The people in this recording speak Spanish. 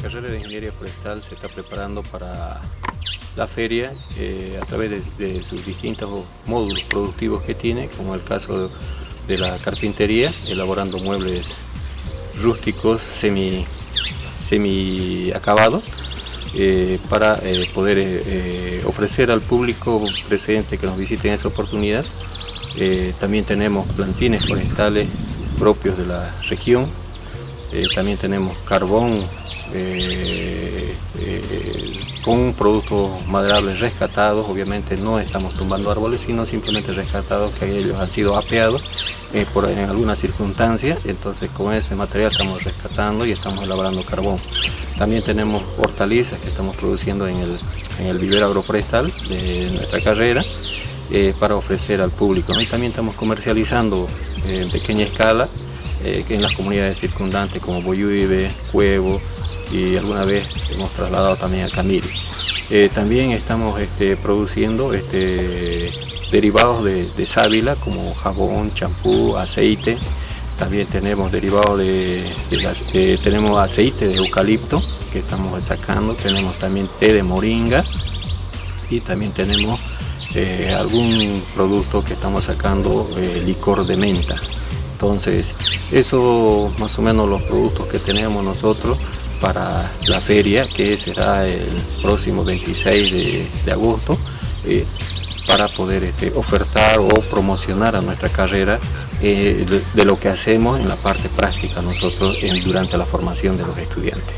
carrera de Ingeniería Forestal se está preparando para la feria a través de sus distintos módulos productivos que tiene, como el caso de la carpintería, elaborando muebles rústicos semi acabados para poder ofrecer al público presente que nos visite en esa oportunidad. También tenemos plantines forestales propios de la región. También tenemos carbón con productos maderables rescatados. Obviamente no estamos tumbando árboles, sino simplemente rescatados, que ellos han sido apeados en alguna circunstancia. Entonces con ese material estamos rescatando y estamos elaborando carbón. También tenemos hortalizas que estamos produciendo en el vivero agroforestal de nuestra carrera para ofrecer al público, ¿no? Y también estamos comercializando en pequeña escala en las comunidades circundantes como Boyuibe, Cuevo, y alguna vez hemos trasladado también a Camiri. También estamos produciendo derivados de sábila como jabón, champú, aceite. También tenemos derivados tenemos aceite de eucalipto que estamos sacando, tenemos también té de moringa y también tenemos algún producto que estamos sacando, licor de menta. Entonces, eso más o menos los productos que tenemos nosotros para la feria, que será el próximo 26 de agosto, para poder ofertar o promocionar a nuestra carrera de lo que hacemos en la parte práctica nosotros durante la formación de los estudiantes.